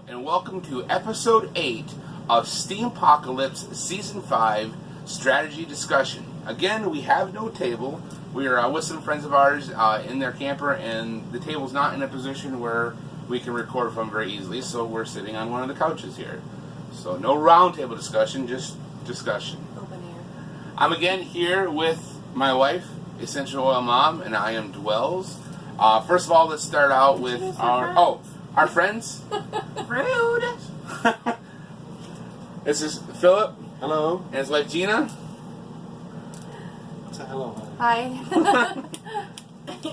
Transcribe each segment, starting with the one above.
and welcome to episode 8 of Steem-pocalypse Season 5 Strategy Discussion. Again, we have no table. We are with some friends of ours in their camper, and the table's not in a position where we can record from very easily, so we're sitting on one of the couches here. So no roundtable discussion, just discussion. Open air. I'm again here with my wife, Essential Oil Mom, and I am Dwells. First of all, let's start out with our friends. Rude. This is Philip. Hello. And his wife Gina. Say hello. Hi.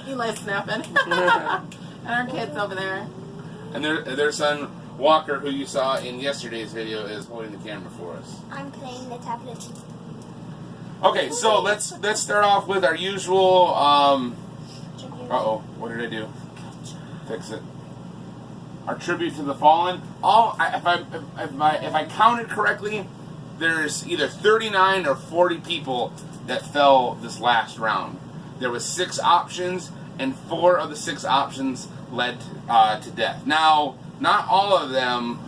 Eli's snapping. And our kids over there. And their son Walker, who you saw in yesterday's video, is holding the camera for us. I'm playing the tablet. Okay, so let's start off with our usual. What did I do? Fix it. Our tribute to the fallen. If I counted correctly, there's either 39 or 40 people that fell this last round. There was 6 options, and 4 of the 6 options led to death. Now, not all of them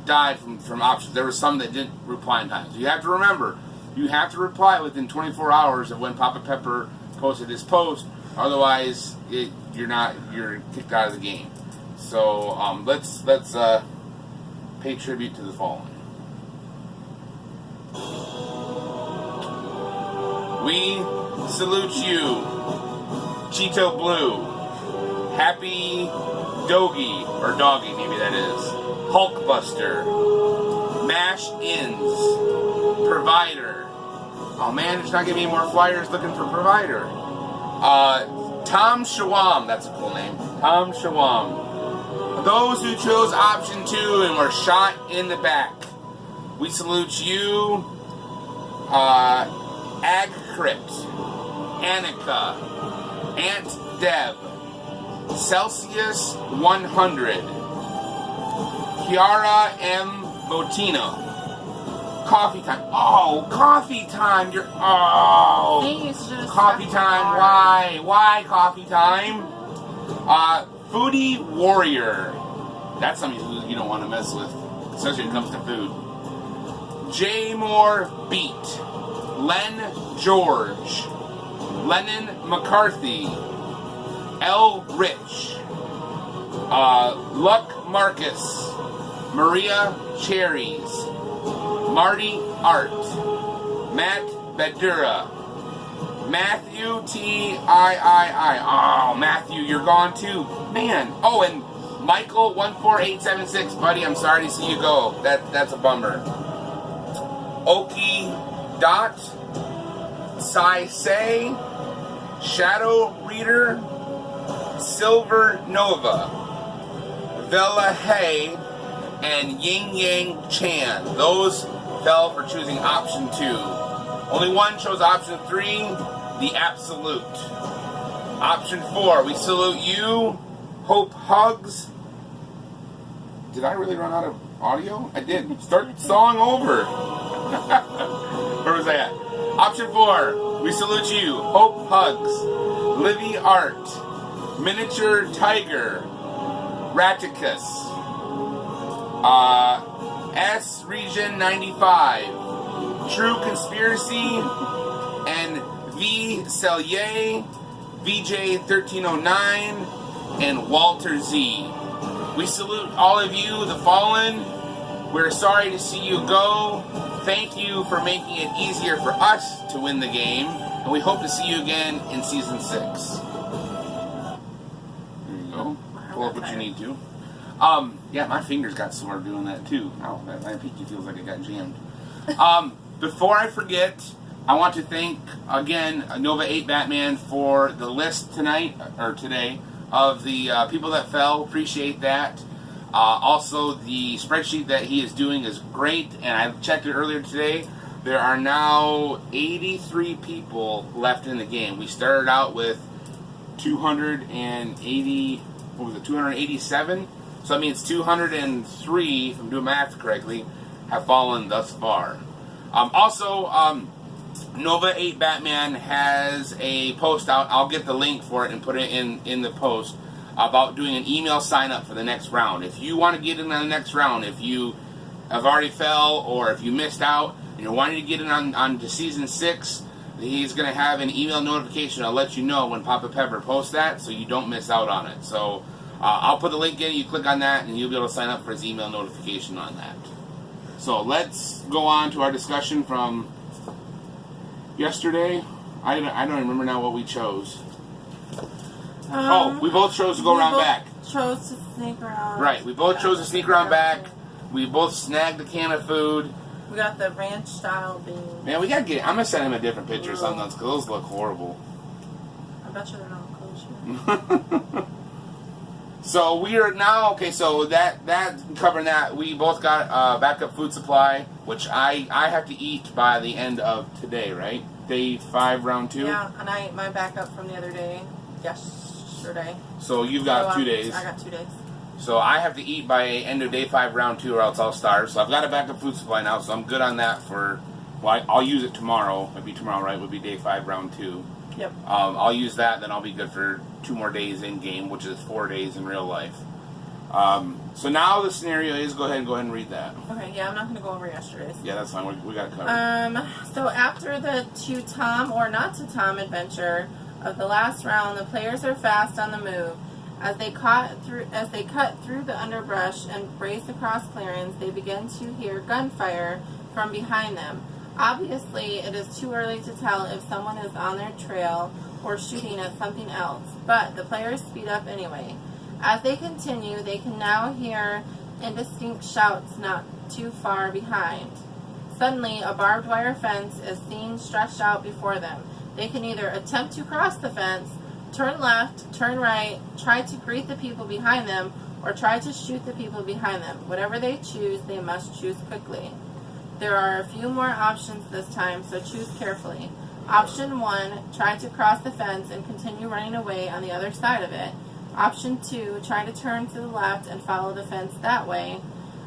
died from options. There were some that didn't reply in time. So you have to remember, you have to reply within 24 hours of when Papa Pepper posted his post. Otherwise, you're kicked out of the game. So let's pay tribute to the fallen. We salute you, Cheeto Blue, Happy Doggy, or Doggy maybe that is, Hulkbuster, Mash Ins, Provider. Oh man, there's not gonna be any more flyers looking for Provider. Tom Shawam, that's a cool name. Tom Shawam. Those who chose option 2 and were shot in the back, we salute you, Ag Crypt, Annika, Aunt Deb, Celsius 100, Kiara M. Botino. Coffee time. Oh, coffee time. Coffee time. Why coffee time? Foodie Warrior. That's something you don't want to mess with, especially when it comes to food. J. Moore Beat. Len George. Lennon McCarthy. L. Rich. Luck Marcus. Maria Cherries. Marty Art, Matt Badura, Matthew T.I.I.I. Oh, Matthew, you're gone too. Man. Oh, and Michael 14876, buddy, I'm sorry to see you go. That's a bummer. Okie Dot, Sai Say, Shadow Reader, Silver Nova, Vela Hay, and Ying Yang Chan. Those fell for choosing option 2. Only one chose option 3, the Absolute. Option 4, we salute you, Hope Hugs. Did I really run out of audio? I did. Start song over. Where was I at? Option 4, we salute you, Hope Hugs, Livy Art, Miniature Tiger, Raticus, S Region 95, True Conspiracy, and V Cellier, VJ 1309, and Walter Z. We salute all of you, the fallen. We're sorry to see you go. Thank you for making it easier for us to win the game, and we hope to see you again in Season 6. There you go. Pull up what you need to. Yeah, my fingers got sore doing that too. Ow, my pinky feels like it got jammed. Before I forget, I want to thank, again, Nova 8 Batman for the list today, of the people that fell. Appreciate that. Also, the spreadsheet that he is doing is great, and I checked it earlier today. There are now 83 people left in the game. We started out with 287? So that means 203, if I'm doing math correctly, have fallen thus far. Also, Nova 8 Batman has a post out. I'll get the link for it and put it in the post. about doing an email sign up for the next round. If you want to get in on the next round, if you have already fell or if you missed out and you're wanting to get in on to season 6, he's going to have an email notification that'll let you know when Papa Pepper posts that, so you don't miss out on it. So I'll put the link in, you click on that, and you'll be able to sign up for his email notification on that. So let's go on to our discussion from yesterday. I don't remember now what we chose. We both chose to go around back. Chose to sneak around. Right, we both chose to sneak around back. We both snagged a can of food. We got the ranch style beans. Man, we gotta get. I'm gonna send him a different picture or something else, because those look horrible. I bet you they're not kosher. So we are now okay. So that covering that, we both got backup food supply, which I have to eat by the end of today, right? Day 5, round 2. Yeah, and I ate my backup from the other day, yesterday. So you've got 2 days. I got 2 days. So I have to eat by end of day 5, round 2, or else I'll starve. So I've got a backup food supply now, so I'm good on that for. Well, I'll use it tomorrow. It'd be tomorrow, right? Would be day 5, round 2. Yep. I'll use that, then I'll be good for 2 more days in game, which is 4 days in real life. So now the scenario is go ahead and read that. Okay. Yeah, I'm not going to go over yesterday's. Yeah, that's fine. We got it covered. So after the to Tom or not to Tom adventure of the last round, the players are fast on the move. As they cut through the underbrush and race across clearings, they begin to hear gunfire from behind them. Obviously, it is too early to tell if someone is on their trail or shooting at something else, but the players speed up anyway. As they continue, they can now hear indistinct shouts not too far behind. Suddenly, a barbed wire fence is seen stretched out before them. They can either attempt to cross the fence, turn left, turn right, try to greet the people behind them, or try to shoot the people behind them. Whatever they choose, they must choose quickly. There are a few more options this time, so choose carefully. Option 1, try to cross the fence and continue running away on the other side of it. Option 2, try to turn to the left and follow the fence that way.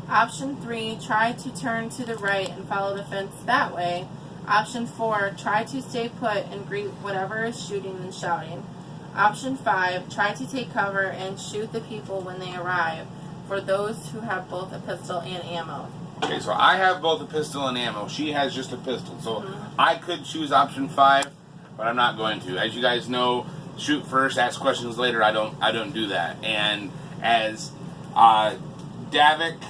Option 3, try to turn to the right and follow the fence that way. Option 4, try to stay put and greet whatever is shooting and shouting. Option 5, try to take cover and shoot the people when they arrive, for those who have both a pistol and ammo. Okay, so I have both a pistol and ammo. She has just a pistol. So I could choose option 5, but I'm not going to. As you guys know, shoot first, ask questions later. I don't do that. And as Davix,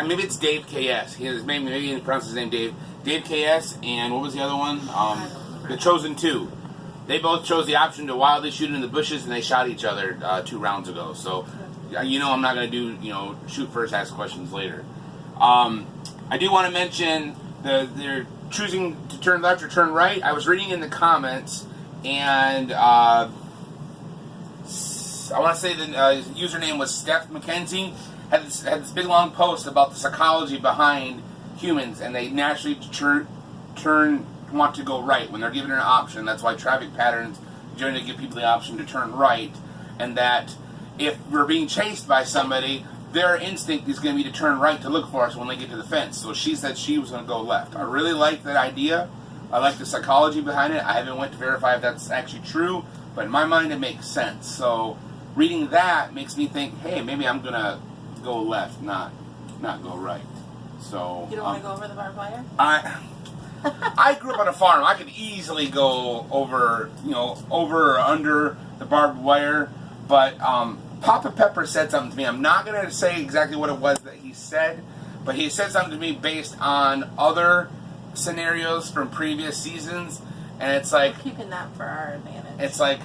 maybe it's Dave KS. Maybe he pronounced his name Dave KS, and what was the other one? The Chosen 2. They both chose the option to wildly shoot in the bushes, and they shot each other 2 rounds ago. So, you know, I'm not going to do, shoot first, ask questions later. I do want to mention they're choosing to turn left or turn right. I was reading in the comments, and I want to say the username was Steph McKenzie, had this big long post about the psychology behind humans, and they naturally want to go right when they're given an option. That's why traffic patterns generally give people the option to turn right, and that if we're being chased by somebody, their instinct is going to be to turn right to look for us when they get to the fence. So she said she was going to go left. I really like that idea. I like the psychology behind it. I haven't went to verify if that's actually true, but in my mind it makes sense. So reading that makes me think, hey, maybe I'm going to go left, not go right. So you don't want to go over the barbed wire? I grew up on a farm. I could easily go over or under the barbed wire, but Papa Pepper said something to me. I'm not going to say exactly what it was that he said, but he said something to me based on other scenarios from previous seasons, and it's like... We're keeping that for our advantage. It's like,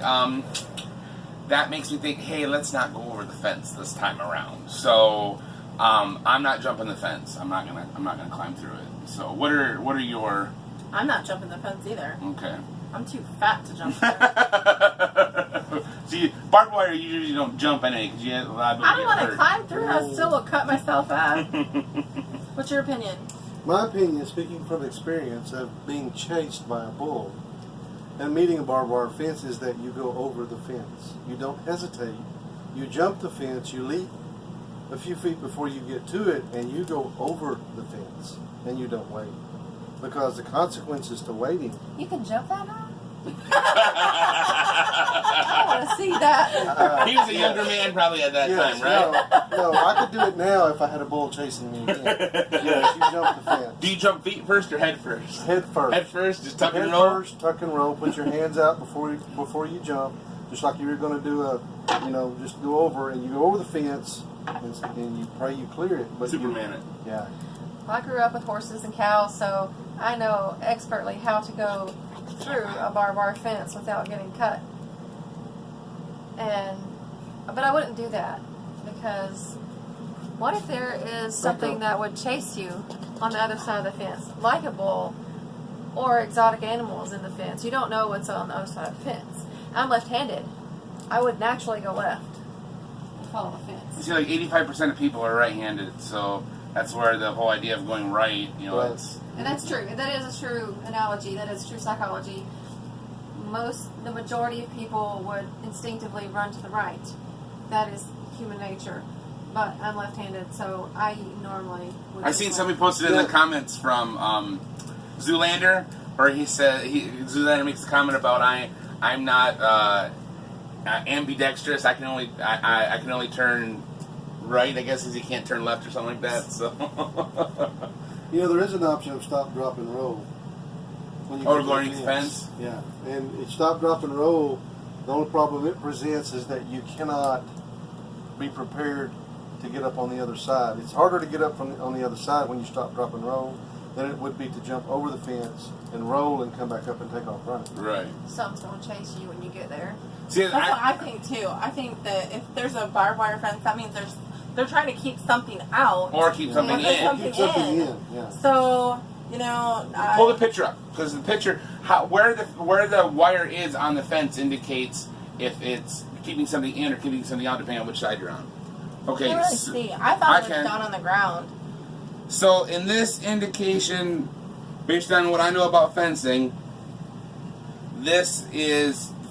that makes me think, hey, let's not go over the fence this time around. So, I'm not jumping the fence. I'm not gonna climb through it. So, what are your... I'm not jumping the fence either. Okay. I'm too fat to jump through. See, barbed wire, you usually don't jump in it because you have a lot of I don't want to climb through. I still will cut myself out. What's your opinion? My opinion, speaking from experience of being chased by a bull and meeting a barbed wire fence, is that you go over the fence. You don't hesitate. You jump the fence, you leap a few feet before you get to it, and you go over the fence, and you don't wait. Because the consequences to waiting... You can jump that high? I want to see that. He was a younger man probably at that Yes, time, right? No, I could do it now if I had a bull chasing me again. Yes, you jump the fence. Do you jump feet first or head first? Head first. Head first, just tuck Head and roll? first, tuck and roll. Put your hands out before you jump, just like you were going to do just go over, and you go over the fence, and you pray you clear it. But Superman it. Yeah. I grew up with horses and cows, so I know expertly how to go through a barbed wire fence without getting cut. But I wouldn't do that, because what if there is something that would chase you on the other side of the fence, like a bull or exotic animals in the fence? You don't know what's on the other side of the fence. I'm left-handed. I would naturally go left and follow the fence. You see, like 85% of people are right-handed, so that's where the whole idea of going right, Right. it's... And that's true. That is a true analogy. That is true psychology. The majority of people would instinctively run to the right. That is human nature. But I'm left-handed, so I normally would. I seen somebody posted in the comments from Zoolander, where he said Zoolander makes a comment about I'm not ambidextrous. I can only turn right. I guess because he can't turn left or something like that. So There is an option of stop, drop, and roll. When you or get to going the to the fence. Yeah, and stop, drop, and roll. The only problem it presents is that you cannot be prepared to get up on the other side. It's harder to get up on the other side when you stop, drop, and roll than it would be to jump over the fence and roll and come back up and take off running. Right. Something's going to chase you when you get there. See, That's what I think too. I think that if there's a barbed wire fence, that means they're trying to keep something out or keep something or put in. something Keep something in. in, yeah. So Pull the picture up, because the picture, where the wire is on the fence indicates if it's keeping something in or keeping something out, depending on which side you're on. Okay. I can't really see. I thought it was down on the ground. So in this indication, based on what I know about fencing, this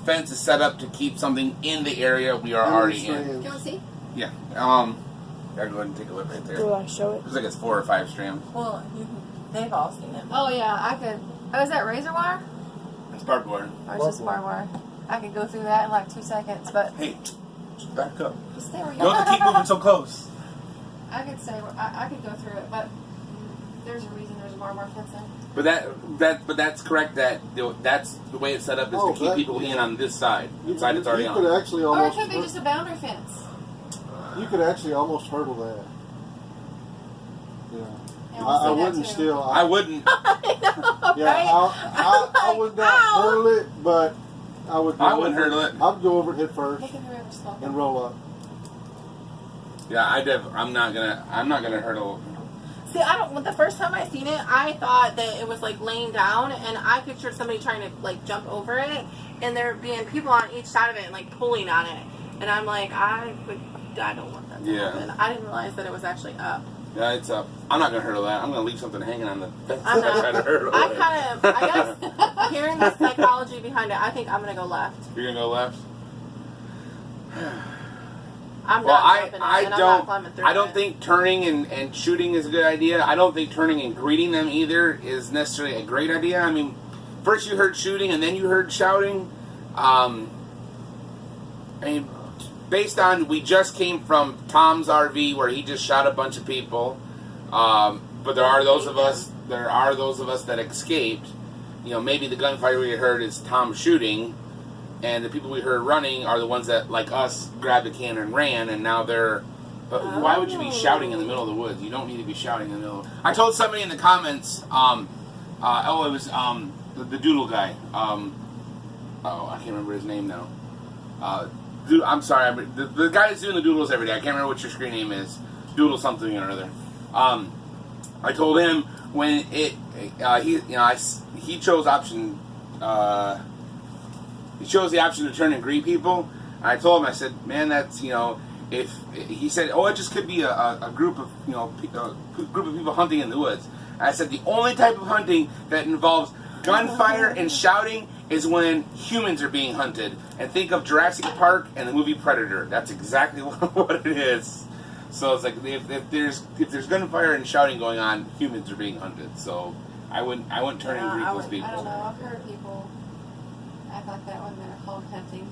fence is set up to keep something in the area we are already in. Can we see? Yeah. Gotta go ahead and take a look right there. Do I show it? Looks like it's 4 or 5 strands. Well, they've all seen it. Oh, yeah, I could. Oh, is that razor wire? It's barbed wire. Or is this barbed wire? I could go through that in like 2 seconds, but Hey, just back up. just stay where you You don't have to keep moving so close. I could say I could go through it, but there's a reason there's a barbed wire fence in. But that's correct. That's the way it's set up is to keep people in on this side. The side it's already you on. could actually Or it almost. could be just a boundary fence. You could actually almost hurdle that. Yeah. Yeah, I we'll see that wouldn't too. still. I wouldn't. Yeah, right? I would not hurdle it, but I would. I wouldn't hurdle it. I'd go over it head first Look at the river slope. and roll up. Yeah, I'm not gonna hurdle. See, the first time I seen it, I thought that it was like laying down, and I pictured somebody trying to like jump over it, and there being people on each side of it and like pulling on it, and I'm like, I don't want that to happen. I didn't realize that it was actually up. Yeah, it's up. I'm not gonna hurdle that. I'm gonna leave something hanging on the fence. I'm not. Try to hurdle I it. guess, hearing the psychology behind it, I think I'm gonna go left. You're gonna go left. I'm Well, not jumping it, and I'm not climbing through I don't it. think turning and shooting is a good idea. I don't think turning and greeting them either is necessarily a great idea. I mean, first you heard shooting and then you heard shouting. I mean, based on we just came from Tom's RV where he just shot a bunch of people, but there are those of us that escaped. You know, maybe the gunfire we heard is Tom shooting. And the people we heard running are the ones that, like us, grabbed a can and ran, and now they're... But why would you be shouting in the middle of the woods? You don't need to be shouting in the middle. I told somebody in the comments, it was the doodle guy. I can't remember his name now. I'm sorry, the guy that's doing the doodles every day. I can't remember what your screen name is. Doodle something or other. I told him when he chose option... He chose the option to turn and greet people. I told him, I said, man, that's, if he said, it just could be a group of, group of people hunting in the woods. I said, the only type of hunting that involves gunfire and shouting is when humans are being hunted. And think of Jurassic Park and the movie Predator. That's exactly what it is. So it's like if there's gunfire and shouting going on, humans are being hunted. So I wouldn't turn and greet those people. I don't know. I've heard people act like that when they're hog hunting.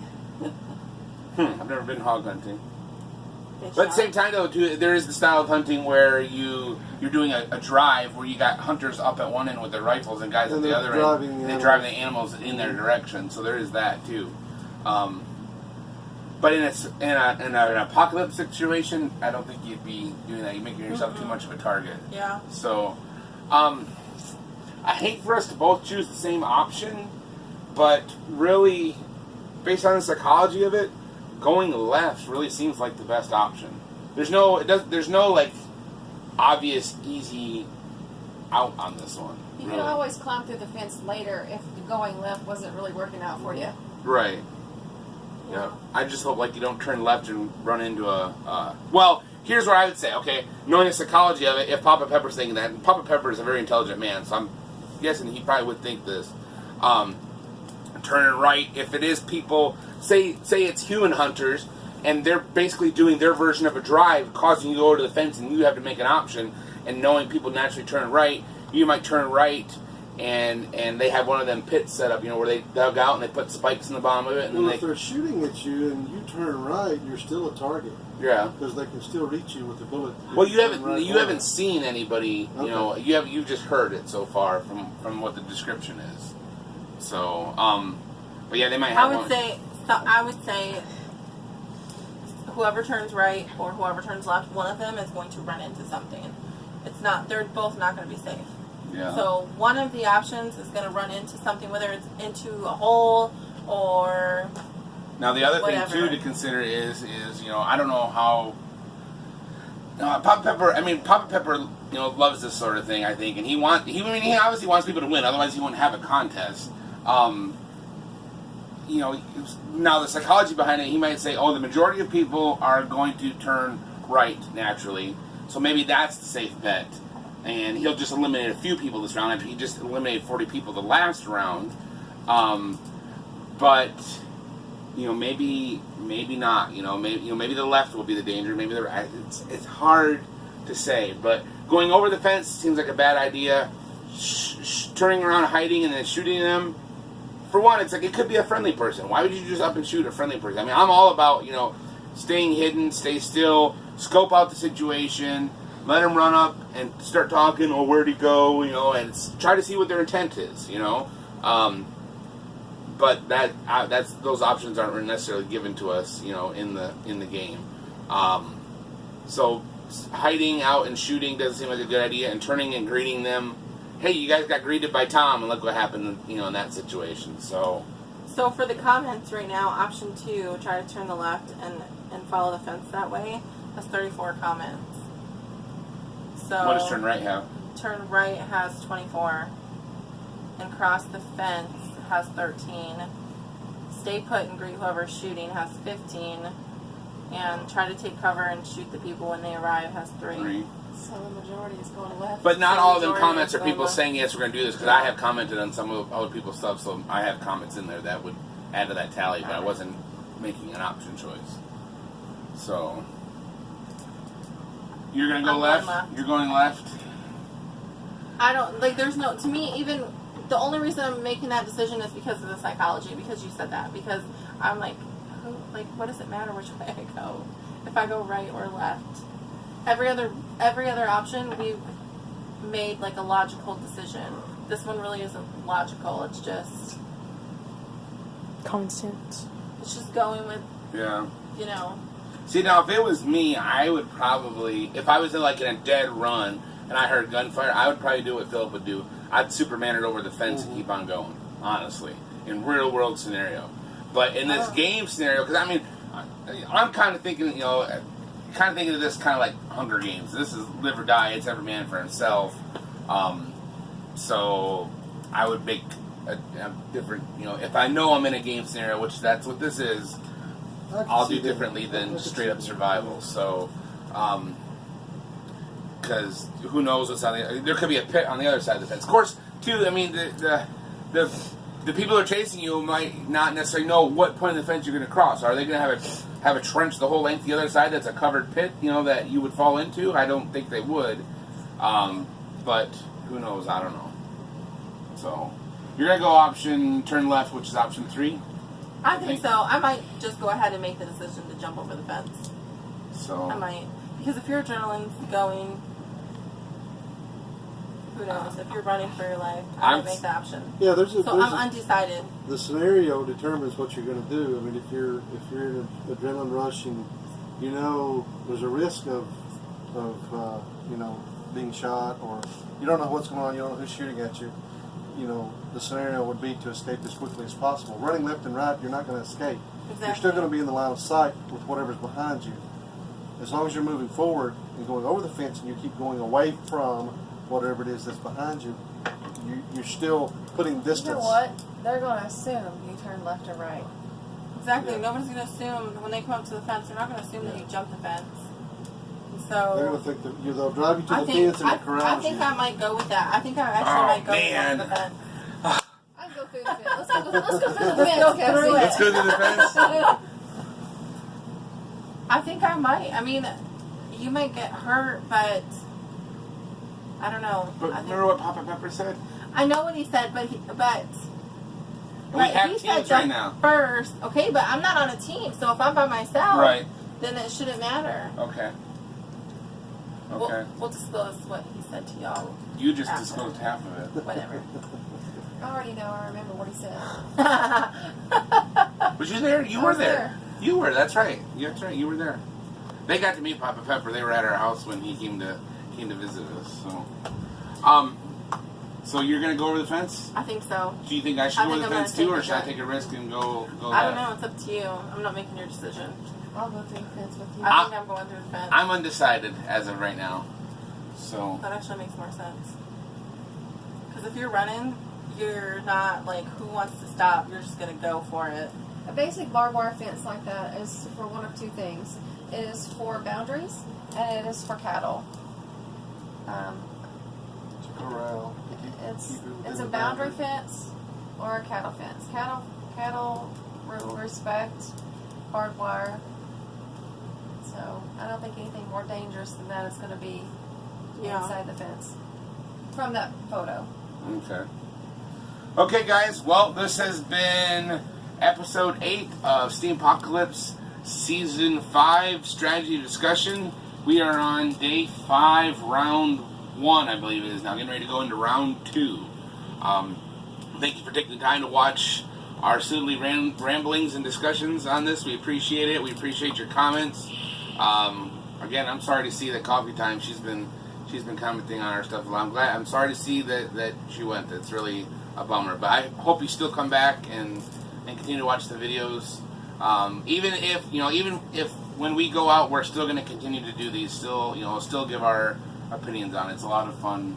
I've never been hog hunting. They But at the shot. same time, though, too, there is the style of hunting where you're doing a drive where you got hunters up at one end with their rifles and guys And at the they're other driving end. the They animals. drive the animals in their direction, so there is that too. But in an apocalypse situation, I don't think you'd be doing that. You're making yourself too much of a target. Yeah. So, I hate for us to both choose the same option, but really, based on the psychology of it, going left really seems like the best option. There's no like obvious easy out on this one. You really. can always climb through the fence later if going left wasn't really working out for you. Right. Yeah. I just hope like you don't turn left and run into a. Well, here's what I would say. Okay, knowing the psychology of it, if Papa Pepper's thinking that, and Papa Pepper is a very intelligent man, so I'm guessing he probably would think this. Turning right, if it is people, say it's human hunters, and they're basically doing their version of a drive, causing you to go to the fence, and you have to make an option. And knowing people naturally turn right, you might turn right. And they have one of them pits set up, where they dug out and they put spikes in the bottom of it. And Well, then if they're shooting at you and you turn right, you're still a target. Yeah. Because they can still reach you with a bullet. Well, you turn haven't right you or haven't left. seen anybody. Okay. You've just heard it so far from what the description is. So, but yeah, they might have one. I would say whoever turns right or whoever turns left, one of them is going to run into something. They're both not going to be safe. Yeah. So one of the options is going to run into something, whether it's into a hole or Now the other whatever. thing too to consider is I don't know how. Papa Pepper loves this sort of thing, I think, and he obviously wants people to win, otherwise he wouldn't have a contest. Now the psychology behind it, he might say, the majority of people are going to turn right naturally, so maybe that's the safe bet. And he'll just eliminate a few people this round. He just eliminated 40 people the last round. But maybe not. Maybe the left will be the danger. Maybe the right. It's hard to say. But going over the fence seems like a bad idea. Turning around, hiding, and then shooting them. For one, it's like it could be a friendly person. Why would you just up and shoot a friendly person? I mean, I'm all about staying hidden, stay still, scope out the situation. Let them run up and start talking, where'd he go, and try to see what their intent is, But that's those options aren't necessarily given to us, in the game. So hiding out and shooting doesn't seem like a good idea, and turning and greeting them. Hey, you guys got greeted by Tom, and look what happened, in that situation. So for the comments right now, option 2, try to turn the left and follow the fence that way, has 34 comments. So what does turn right have? Turn right has 24, and cross the fence has 13. Stay put and greet whoever's shooting has 15, and try to take cover and shoot the people when they arrive has 3. So the majority is going left. But not So all of them majority comments is are going people left. saying, yes, we're going to do this, because I have commented on some of other people's stuff, so I have comments in there that would add to that tally, but I wasn't making an option choice. So, you're going to go I'm left? going left. You're going left? I don't, to me, even, the only reason I'm making that decision is because of the psychology, because you said that, because I'm like, what does it matter which way I go? If I go right or left? Every other option, we've made, a logical decision. This one really isn't logical, it's just Common sense. It's just going with, Yeah. See, now, if it was me, I would probably, if I was in a dead run and I heard gunfire, I would probably do what Philip would do. I'd Superman it over the fence and keep on going, honestly, in real world scenario. But in this game scenario, because I'm kind of thinking, of this kind of like Hunger Games. This is live or die. It's every man for himself. So I would make a different, if I know I'm in a game scenario, which that's what this is, I'll do differently than straight up survival. So, because who knows what's on there could be a pit on the other side of the fence. Of course, too, the people who are chasing you might not necessarily know what point of the fence you're going to cross. Are they going to have a trench the whole length the other side that's a covered pit, that you would fall into? I don't think they would. But who knows? I don't know. So, you're going to go turn left, which is option 3? I think so. I might just go ahead and make the decision to jump over the fence. So I might. Because if your adrenaline's going, who knows? If you're running for your life, I might make the option. Yeah, So I'm undecided. The scenario determines what you're going to do. I mean, if you're in an adrenaline rush and you know there's a risk of being shot, or you don't know what's going on, you don't know who's shooting at you. The scenario would be to escape as quickly as possible. Running left and right, you're not going to escape. Exactly. You're still going to be in the line of sight with whatever's behind you. As long as you're moving forward and going over the fence, and you keep going away from whatever it is that's behind you, you're still putting distance. You know what? They're going to assume you turn left or right. Exactly. Yeah. Nobody's going to assume when they come up to the fence. They're not going to assume that you jumped the fence. They're So going to think that they'll drive you to I the think fence and corral I think you. I might go with that. I think I actually might go man. with the fence. I can go through the fence. Let's go through the Let's fence, go Cassie. through it. let's go to the fence. I think I might. I mean, you might get hurt, but I don't know. But I think- remember what Papa Pepper said? I know what he said, but We have he said teams right jump now. first. Okay, but I'm not on a team, so if I'm by myself, Right. then it shouldn't matter. Okay. Okay. We'll disclose what he said to y'all. You just after. disclosed half of it. Whatever. I already know. I remember what he said. Was you there? You I were was there. there. You were. That's right. That's right. You were there. They got to meet Papa Pepper. They were at our house when he came to visit us. So you're gonna go over the fence? I think so. Do you think I should I go over think the I'm fence gonna too, or take should I the take a risk and go? I don't left? know. It's up to you. I'm not making your decision. I'll go through the fence with you. I think I'm going through the fence. I'm undecided as of right now. So That actually makes more sense. Because if you're running, you're not like, who wants to stop? You're just gonna go for it. A basic barbed wire fence like that is for one of two things. It is for boundaries, and it is for cattle. Corral. It's Keep it within it's a the boundary boundary. fence or a cattle fence. Cattle will respect barbed wire. So I don't think anything more dangerous than that is going to be Yeah. inside the fence. From that photo. okay. Okay, guys. Well, this has been episode 8 of Steem-pocalypse Season 5 Strategy Discussion. We are on day 5, round 1, I believe it is now. Getting ready to go into round 2. Thank you for taking the time to watch our silly ramblings and discussions on this. We appreciate it. We appreciate your comments. Again, I'm sorry to see that Coffee Time, she's been commenting on our stuff a lot. I'm sorry to see that she went. It's really a bummer. But I hope you still come back and continue to watch the videos. Even if when we go out, we're still going to continue to do these. Still give our opinions on it. It's a lot of fun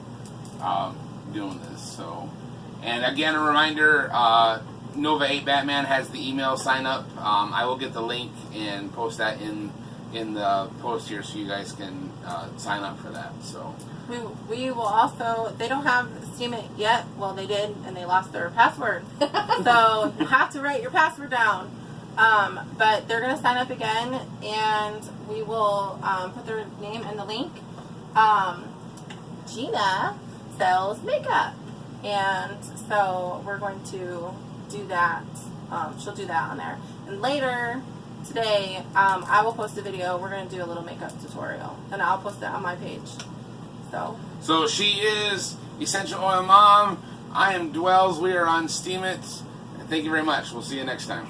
doing this. So, and again, a reminder: Nova 8 Batman has the email sign up. I will get the link and post that in the post here, so you guys can sign up for that. So We will also, they don't have Steam it yet. Well, they did, and they lost their password. So you have to write your password down. But they're going to sign up again, and we will put their name in the link. Gina sells makeup, and so we're going to do that. She'll do that on there. And later today, I will post a video. We're going to do a little makeup tutorial, and I'll post it on my page. So she is Essential Oil Mom. I am Dwells. We are on Steam It. Thank you very much. We'll see you next time.